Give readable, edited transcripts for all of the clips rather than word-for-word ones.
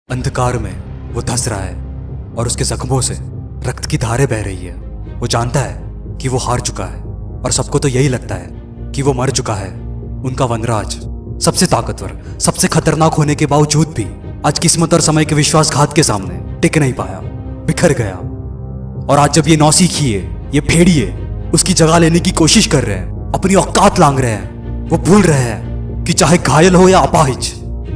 अंधकार में वो धंस रहा है और उसके जख्मों से रक्त की धारें बह रही है। वो जानता है कि वो हार चुका है और सबको तो यही लगता है कि वो मर चुका है। उनका वनराज सबसे ताकतवर, सबसे खतरनाक होने के बावजूद भी आज किस्मत और समय के विश्वासघात के सामने टिक नहीं पाया, बिखर गया। और आज जब ये नौसिखी है, ये भेड़िए उसकी जगह लेने की कोशिश कर रहे हैं, अपनी औकात लांग रहे हैं, वो भूल रहे हैं कि चाहे घायल हो या अपाहिज,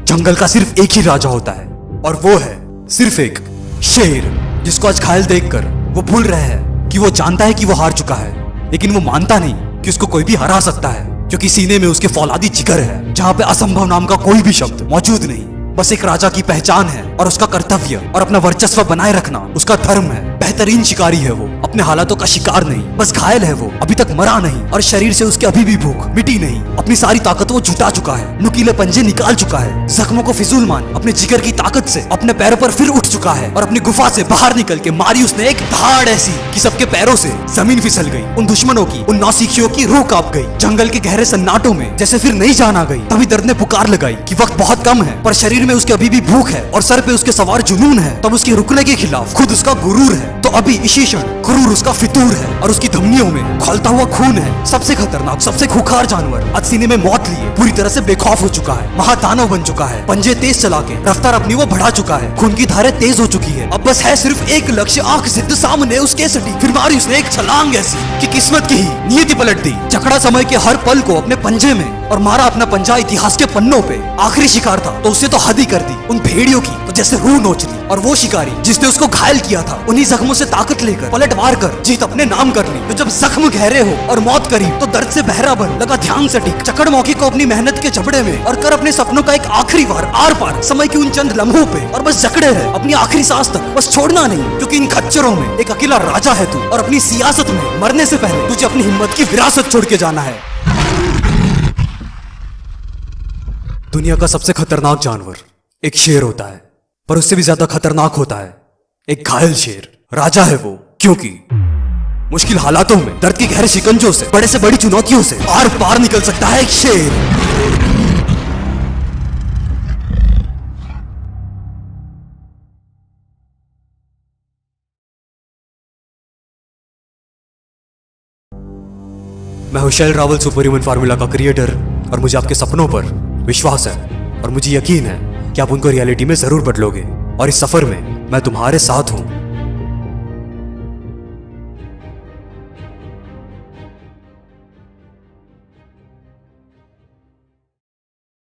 जंगल का सिर्फ एक ही राजा होता है और वो है सिर्फ एक शेर, जिसको आज घायल देखकर वो भूल रहे हैं कि वो जानता है कि वो हार चुका है, लेकिन वो मानता नहीं कि उसको कोई भी हरा सकता है, क्योंकि सीने में उसके फौलादी जिगर है, जहां पे असंभव नाम का कोई भी शब्द मौजूद नहीं। बस एक राजा की पहचान है और उसका कर्तव्य और अपना वर्चस्व बनाए रखना उसका धर्म है। बेहतरीन शिकारी है वो, अपने हालातों का शिकार नहीं, बस घायल है वो, अभी तक मरा नहीं और शरीर से उसके अभी भी भूख मिटी नहीं। अपनी सारी ताकत वो जुटा चुका है, नुकीले पंजे निकाल चुका है, जख्मों को फिजूल मान अपने जिगर की ताकत से अपने पैरों पर फिर उठ चुका है और अपनी गुफा से बाहर निकल के मारी उसने एक धाड़ ऐसी कि सबके पैरों से जमीन फिसल गई। उन दुश्मनों की, उन नौसिखियों की रूह कांप गई। जंगल के गहरे सन्नाटों में जैसे फिर नहीं जान आ गई। तभी दर्द ने पुकार लगाई कि वक्त बहुत कम है, पर शरीर में उसके अभी भी भूख है और सर पे उसके सवार जुनून है। तब उसके रुकने के खिलाफ खुद उसका गुरूर है, तो अभी इसी क्षण गुरूर उसका फितूर है और उसकी धमनियों में खौलता हुआ खून है। सबसे खतरनाक, सबसे खूंखार जानवर आज सीने में मौत लिए पूरी तरह से बेखौफ हो चुका है, महादानव बन चुका है। पंजे तेज चला के रफ्तार अपनी वो बढ़ा चुका है, खून की धारें तेज हो चुकी है। अब बस है सिर्फ एक लक्ष्य, आंख सिद्ध सामने उसके सटी। फिर मारी उसने एक छलांग ऐसी कि किस्मत की ही नियति पलट दी। जकड़ा समय के हर पल को अपने पंजे में और मारा अपना पंजा इतिहास के पन्नों पे। आखिरी शिकार था तो उससे तो हद ही कर दी, उन भेड़ियों की तो जैसे रूह नोच ली। और वो शिकारी जिसने उसको घायल किया था, उन्हीं जख्मों से ताकत लेकर पलटवार कर जीत अपने नाम कर ली। तो जब जख्म गहरे हो और मौत करीब, तो दर्द से बहरा बन लगा ध्यान से टिक। चकड़ मौके को अपनी मेहनत के जबड़े में और कर अपने सपनों का एक आखिरी वार आर पार समय की उन चंद लम्हों पे। और बस जकड़े रहे अपनी आखिरी सांस तक, बस छोड़ना नहीं, क्योंकि इन खच्चरों में एक अकेला राजा है तू। और अपनी सियासत में मरने से पहले तुझे अपनी हिम्मत की विरासत छोड़ के जाना है। दुनिया का सबसे खतरनाक जानवर एक शेर होता है, पर उससे भी ज्यादा खतरनाक होता है एक घायल शेर। राजा है वो, क्योंकि मुश्किल हालातों में, दर्द के गहरे शिकंजों से, बड़े से बड़ी चुनौतियों से आर पार निकल सकता है एक शेर। मैं हूं शैल रावल, सुपर ह्यूमन फार्मूला का क्रिएटर, और मुझे आपके सपनों पर विश्वास है और मुझे यकीन है कि आप उनको रियलिटी में जरूर बदलोगे। और इस सफर में मैं तुम्हारे साथ हूं।